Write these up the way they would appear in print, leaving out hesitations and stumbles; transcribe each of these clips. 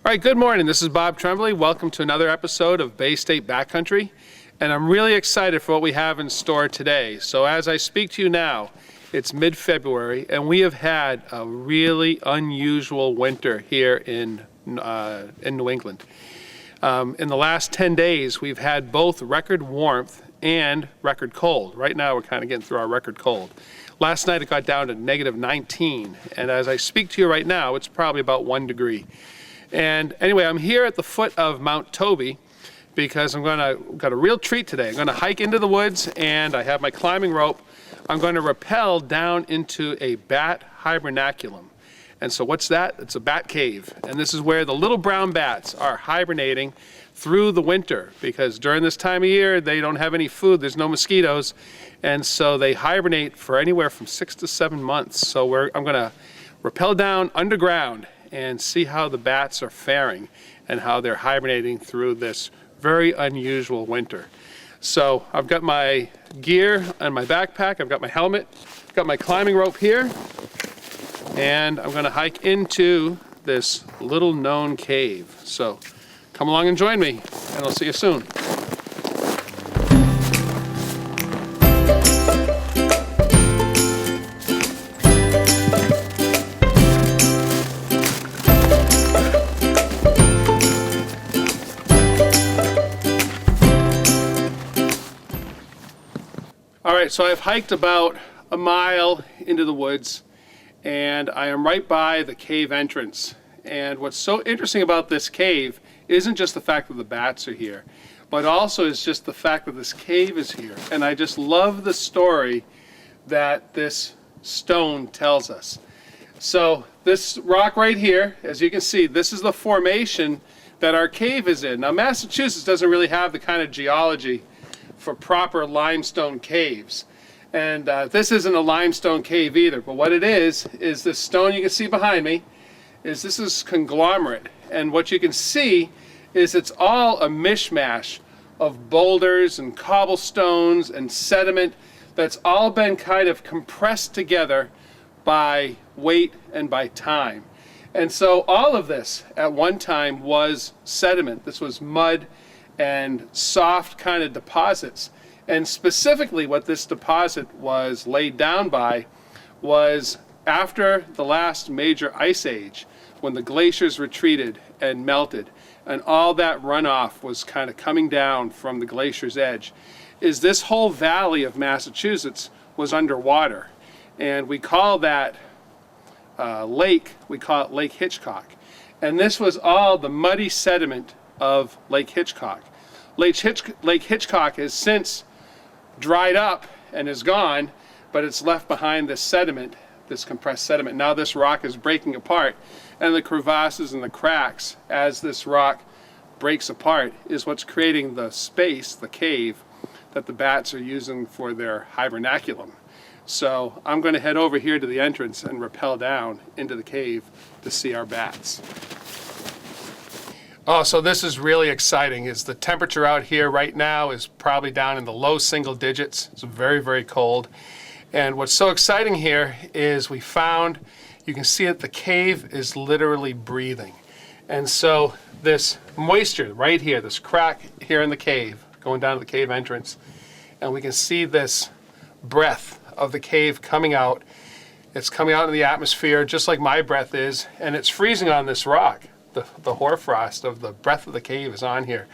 All right, good morning. This is Bob Tremblay. Welcome to another episode of Baystate Backcountry. And I'm really excited for what we have in store today. So as I speak to you now, it's mid-February, and we have had a really unusual winter here in New England. In the last 10 days, we've had both record warmth and record cold. Right now, we're kind of getting through our record cold. Last night, it got down to -19. And as I speak to you right now, it's probably about 1 degree. And anyway, I'm here at the foot of Mount Toby because got a real treat today. I'm gonna hike into the woods, and I have my climbing rope. I'm going to rappel down into a bat hibernaculum. And so what's that? It's a bat cave. And this is where the little brown bats are hibernating through the winter, because during this time of year, they don't have any food, there's no mosquitoes. And so they hibernate for anywhere from 6 to 7 months. So I'm gonna rappel down underground and see how the bats are faring and how they're hibernating through this very unusual winter. So I've got my gear and my backpack, I've got my helmet, I've got my climbing rope here, and I'm gonna hike into this little known cave. So come along and join me, and I'll see you soon. All right, so I've hiked about a mile into the woods, and I am right by the cave entrance. And what's so interesting about this cave isn't just the fact that the bats are here, but also is just the fact that this cave is here. And I just love the story that this stone tells us. So this rock right here, as you can see, this is the formation that our cave is in. Now, Massachusetts doesn't really have the kind of geology for proper limestone caves. And this isn't a limestone cave either, but what it is this stone you can see behind me, this is conglomerate. And what you can see is it's all a mishmash of boulders and cobblestones and sediment that's all been kind of compressed together by weight and by time. And so all of this at one time was sediment. This was mud and soft kind of deposits. And specifically what this deposit was laid down by was after the last major ice age, when the glaciers retreated and melted, and all that runoff was kind of coming down from the glacier's edge, is this whole valley of Massachusetts was underwater. And we call that lake, we call it Lake Hitchcock. And this was all the muddy sediment of Lake Hitchcock. Lake Hitchcock has since dried up and is gone, but it's left behind this sediment, this compressed sediment. Now this rock is breaking apart, and the crevasses and the cracks as this rock breaks apart is what's creating the space, the cave, that the bats are using for their hibernaculum. So I'm going to head over here to the entrance and rappel down into the cave to see our bats. Oh, so this is really exciting. Is the temperature out here right now is probably down in the low single digits. It's very, very cold. And what's so exciting here is we found, you can see that the cave is literally breathing. And so this moisture right here, this crack here in the cave, going down to the cave entrance, and we can see this breath of the cave coming out. It's coming out in the atmosphere just like my breath is, and it's freezing on this rock. The hoarfrost of the breath of the cave is on here.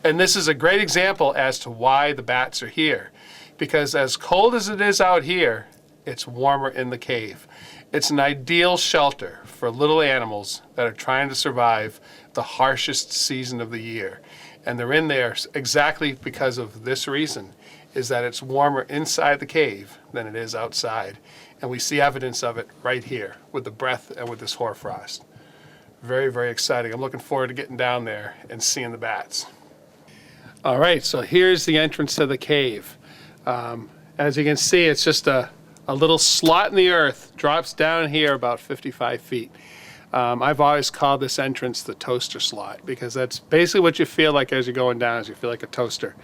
And this is a great example as to why the bats are here. Because as cold as it is out here, it's warmer in the cave. It's an ideal shelter for little animals that are trying to survive the harshest season of the year. And they're in there exactly because of this reason, is that it's warmer inside the cave than it is outside. And we see evidence of it right here with the breath and with this hoarfrost. Very, very exciting. I'm looking forward to getting down there and seeing the bats. All right, so here's the entrance to the cave. As you can see, it's just a little slot in the earth, drops down here about 55 feet. I've always called this entrance the toaster slot, because that's basically what you feel like as you're going down, is you feel like a toaster.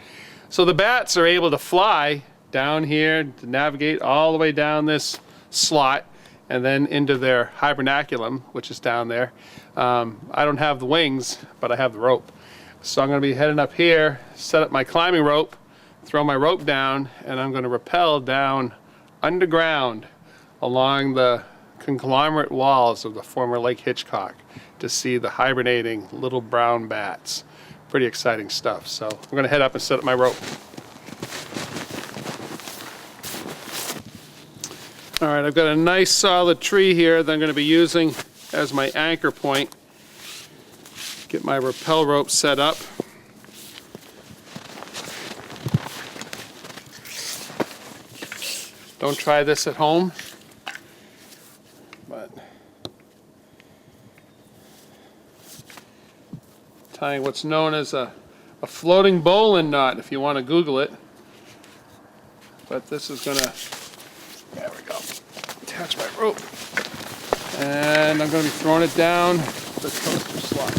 So the bats are able to fly down here to navigate all the way down this slot and then into their hibernaculum, which is down there. I don't have the wings, but I have the rope. So I'm going to be heading up here, set up my climbing rope, throw my rope down, and I'm going to rappel down underground along the conglomerate walls of the former Lake Hitchcock to see the hibernating little brown bats. Pretty exciting stuff. So I'm going to head up and set up my rope. All right, I've got a nice solid tree here that I'm going to be using as my anchor point. Get my rappel rope set up. Don't try this at home, but tying what's known as a floating bowline knot, if you want to Google it. But this is gonna, there we go, attach my rope, and I'm going to be throwing it down the toaster slot.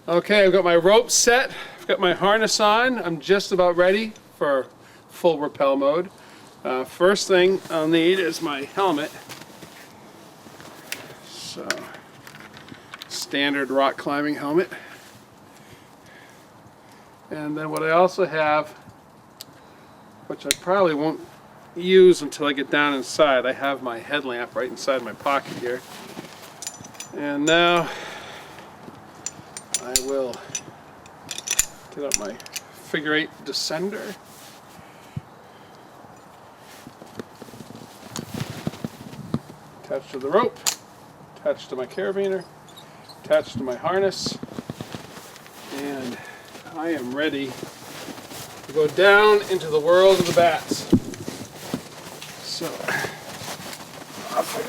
Okay, I've got my rope set, I've got my harness on, I'm just about ready for full rappel mode. First thing I'll need is my helmet. So, standard rock climbing helmet. And then what I also have, which I probably won't use until I get down inside, I have my headlamp right inside my pocket here. And now I will get up my figure 8 descender. Attached to the rope, attached to my carabiner, attached to my harness, and I am ready to go down into the world of the bats. So, off I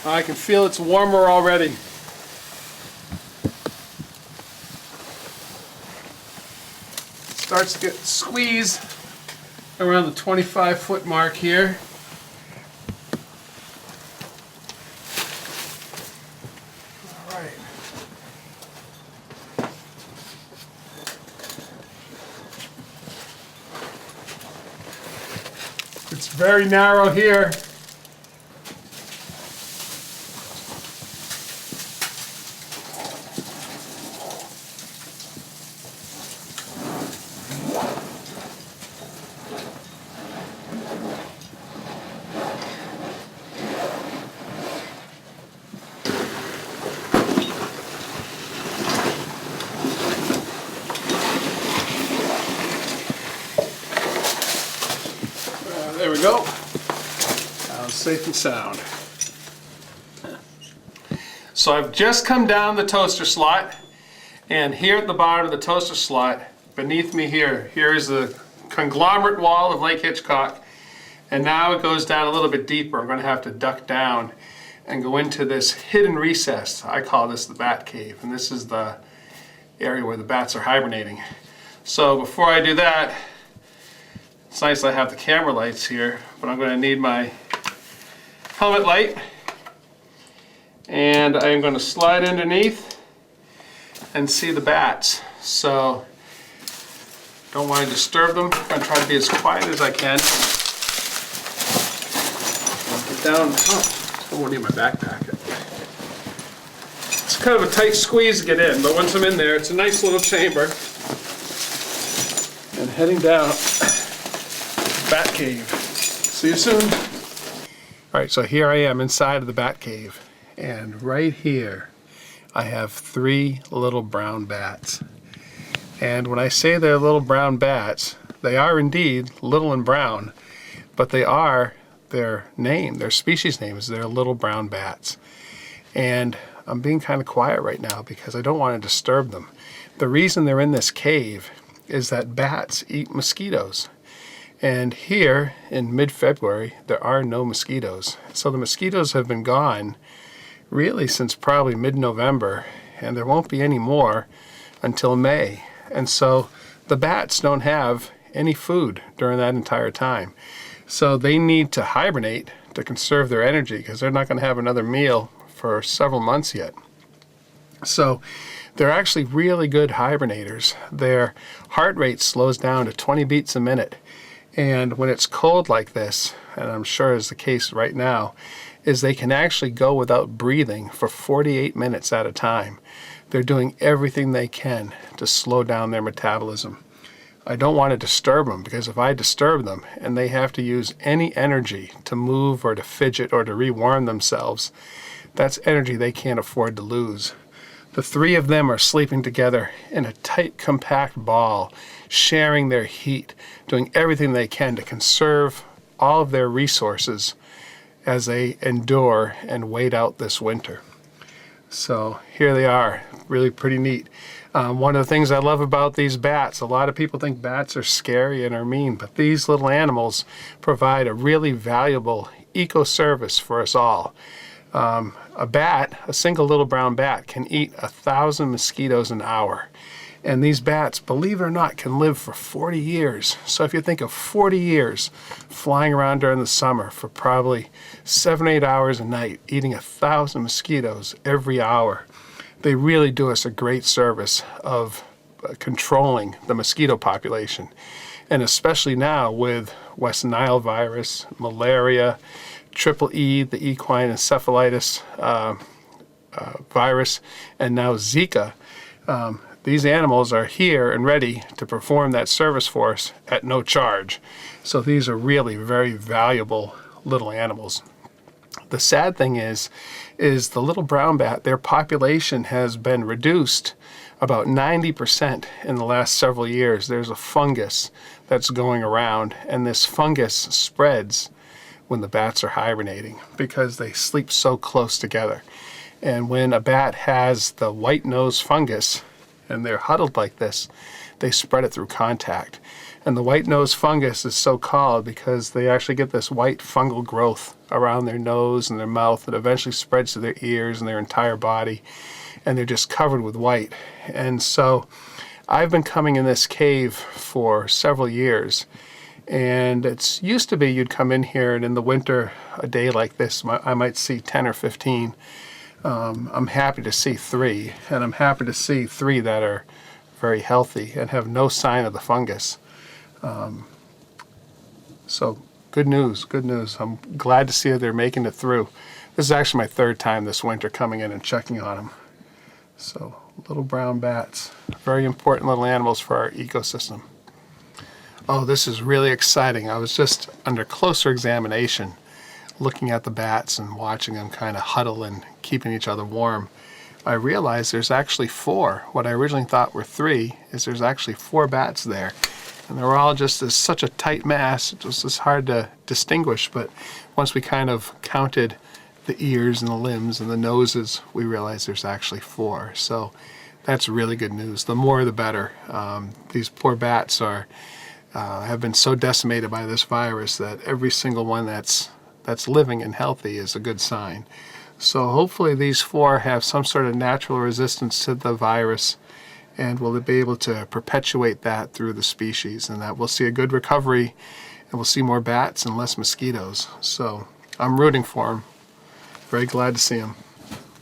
go. I can feel it's warmer already. It starts to get squeezed around the 25-foot mark here. All right. It's very narrow here. There we go. Now it's safe and sound. So I've just come down the toaster slot, and here at the bottom of the toaster slot, beneath me here is the conglomerate wall of Lake Hitchcock, and now it goes down a little bit deeper. I'm going to have to duck down and go into this hidden recess. I call this the bat cave, and this is the area where the bats are hibernating. So before I do that, it's nice I have the camera lights here, but I'm going to need my helmet light, and I'm going to slide underneath and see the bats. So don't want to disturb them. I'm going to try to be as quiet as I can. I'll get down. Oh, I won't need my backpack. It's kind of a tight squeeze to get in, but once I'm in there, it's a nice little chamber. And heading down. Bat cave. See you soon. Alright, so here I am inside of the bat cave, and right here I have 3 little brown bats. And when I say they're little brown bats, they are indeed little and brown, but they are, their species name is they're little brown bats. And I'm being kind of quiet right now because I don't want to disturb them. The reason they're in this cave is that bats eat mosquitoes. And here in mid-February, there are no mosquitoes. So the mosquitoes have been gone really since probably mid-November, and there won't be any more until May. And so the bats don't have any food during that entire time. So they need to hibernate to conserve their energy because they're not going to have another meal for several months yet. So they're actually really good hibernators. Their heart rate slows down to 20 beats a minute. And when it's cold like this, and I'm sure is the case right now, is they can actually go without breathing for 48 minutes at a time. They're doing everything they can to slow down their metabolism. I don't want to disturb them, because if I disturb them and they have to use any energy to move or to fidget or to rewarm themselves, that's energy they can't afford to lose. The three of them are sleeping together in a tight, compact ball, sharing their heat, doing everything they can to conserve all of their resources as they endure and wait out this winter. So here they are, really pretty neat. One of the things I love about these bats, a lot of people think bats are scary and are mean, but these little animals provide a really valuable eco-service for us all. A bat, a single little brown bat, can eat 1,000 mosquitoes an hour. And these bats, believe it or not, can live for 40 years. So if you think of 40 years flying around during the summer for probably 7 or 8 hours a night, eating 1,000 mosquitoes every hour, they really do us a great service of controlling the mosquito population. And especially now with West Nile virus, malaria, Triple E, the equine encephalitis virus, and now Zika. These animals are here and ready to perform that service for us at no charge. So these are really very valuable little animals. The sad thing is the little brown bat, their population has been reduced about 90% in the last several years. There's a fungus that's going around, and this fungus spreads when the bats are hibernating because they sleep so close together. And when a bat has the white nose fungus and they're huddled like this, they spread it through contact. And the white nose fungus is so called because they actually get this white fungal growth around their nose and their mouth that eventually spreads to their ears and their entire body, and they're just covered with white. And so I've been coming in this cave for several years, and it's used to be you'd come in here and in the winter, a day like this, I might see 10 or 15. I'm happy to see 3, and I'm happy to see 3 that are very healthy and have no sign of the fungus. So good news, good news. I'm glad to see that they're making it through. This is actually my 3rd time this winter coming in and checking on them. So little brown bats, very important little animals for our ecosystem. Oh, this is really exciting. I was just under closer examination looking at the bats and watching them kind of huddle and keeping each other warm. I realized there's actually 4. What I originally thought were 3 is there's actually 4 bats there. And they were all just as such a tight mass, it was just hard to distinguish. But once we kind of counted the ears and the limbs and the noses, we realized there's actually 4. So that's really good news. The more the better. These poor bats have been so decimated by this virus that every single one that's living and healthy is a good sign. So hopefully these 4 have some sort of natural resistance to the virus, and we'll be able to perpetuate that through the species, and that we'll see a good recovery, and we'll see more bats and less mosquitoes. So I'm rooting for them. Very glad to see them.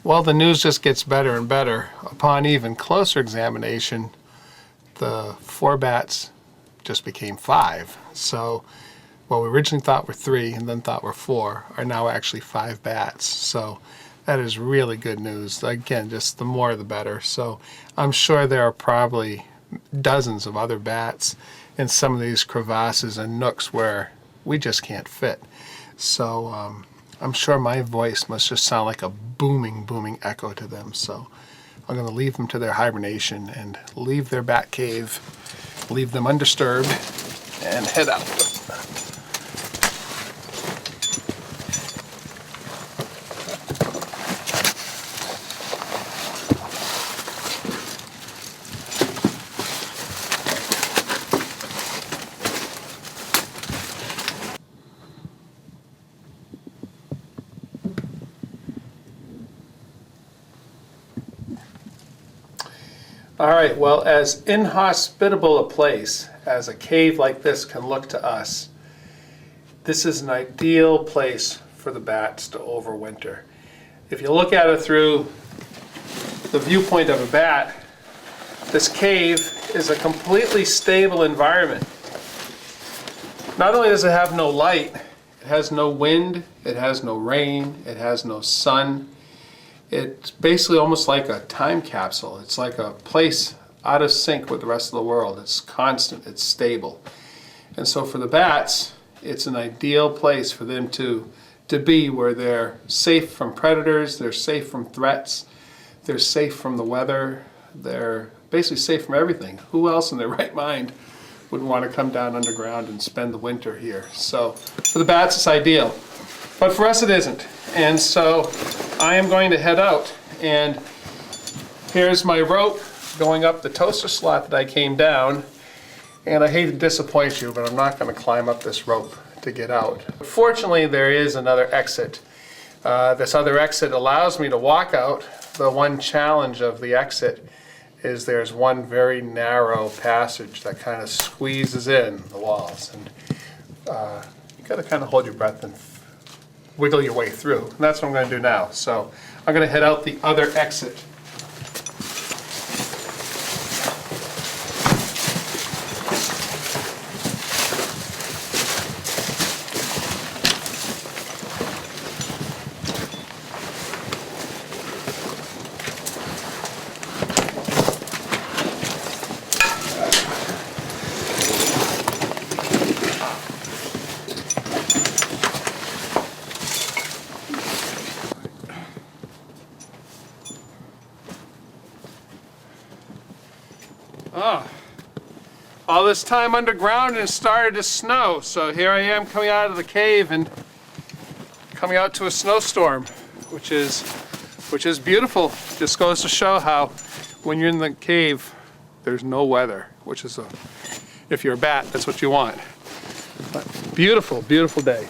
Well, the news just gets better and better. Upon even closer examination, the 4 bats just became 5. So what we originally thought were 3 and then thought were 4 are now actually 5 bats. So that is really good news. Again, just the more the better. So I'm sure there are probably dozens of other bats in some of these crevasses and nooks where we just can't fit. So I'm sure my voice must just sound like a booming, booming echo to them. So I'm going to leave them to their hibernation and leave their bat cave, leave them undisturbed, and head out. All right, well, as inhospitable a place as a cave like this can look to us, this is an ideal place for the bats to overwinter. If you look at it through the viewpoint of a bat, this cave is a completely stable environment. Not only does it have no light, it has no wind, it has no rain, it has no sun. It's basically almost like a time capsule. It's like a place out of sync with the rest of the world. It's constant, it's stable. And so for the bats, it's an ideal place for them to be, where they're safe from predators, they're safe from threats, they're safe from the weather, they're basically safe from everything. Who else in their right mind would want to come down underground and spend the winter here? So for the bats, it's ideal. But for us, it isn't. And so I am going to head out. And here's my rope going up the toaster slot that I came down. And I hate to disappoint you, but I'm not going to climb up this rope to get out. Fortunately, there is another exit. This other exit allows me to walk out. The one challenge of the exit is there's one very narrow passage that kind of squeezes in the walls. And you got to kind of hold your breath and wiggle your way through. And that's what I'm going to do now. So I'm going to head out the other exit. All this time underground, and it started to snow. So here I am coming out of the cave and coming out to a snowstorm, which is beautiful. Just goes to show how when you're in the cave, there's no weather, which is if you're a bat, that's what you want. But beautiful, beautiful day.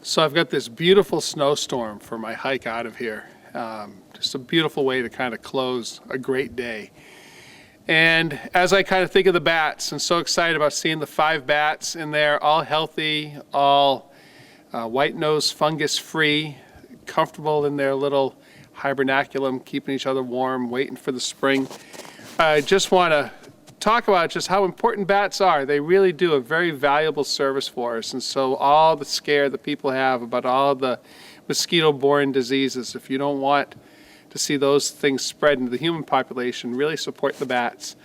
So I've got this beautiful snowstorm for my hike out of here. Just a beautiful way to kind of close a great day. And as I kind of think of the bats, I'm so excited about seeing the 5 bats in there, all healthy, all white-nosed, fungus-free, comfortable in their little hibernaculum, keeping each other warm, waiting for the spring. I just want to talk about just how important bats are. They really do a very valuable service for us. And so all the scare that people have about all the mosquito-borne diseases, if you don't want to see those things spread into the human population, really support the bats.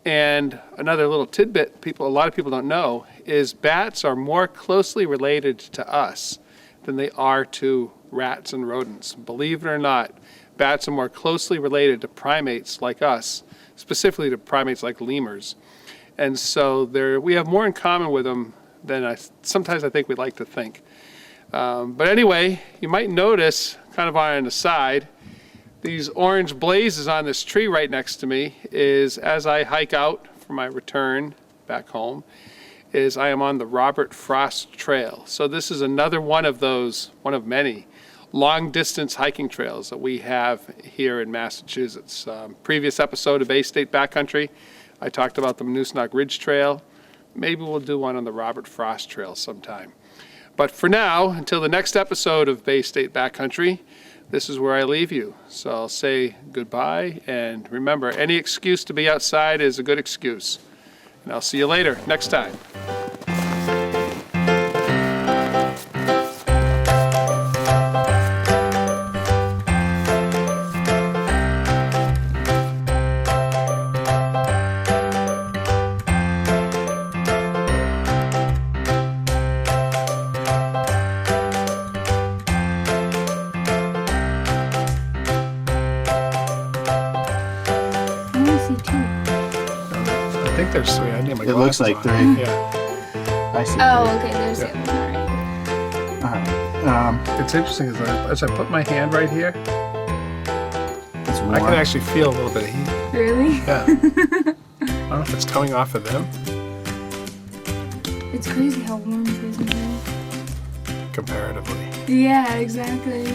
And another little tidbit a lot of people don't know is bats are more closely related to us than they are to rats and rodents. Believe it or not, bats are more closely related to primates like us, specifically to primates like lemurs. And so we have more in common with them than sometimes I think we'd like to think. But anyway, you might notice, kind of on the side, these orange blazes on this tree right next to me is, as I hike out for my return back home, is I am on the Robert Frost Trail. So this is another one of many long distance hiking trails that we have here in Massachusetts. Previous episode of Baystate Backcountry, I talked about the Monusnock Ridge Trail. Maybe we'll do one on the Robert Frost Trail sometime. But for now, until the next episode of Baystate Backcountry, this is where I leave you. So I'll say goodbye, and remember, any excuse to be outside is a good excuse. And I'll see you later, next time. I think there's 3. I need my glasses. It looks like on. 3. Yeah. I see. Oh, okay. There's the other one. All right. It's interesting as I put my hand right here, It's warm. I can actually feel a little bit of heat. Really? Yeah. I don't know if it's coming off of them It's crazy how warm it is in here. comparatively. Yeah, exactly.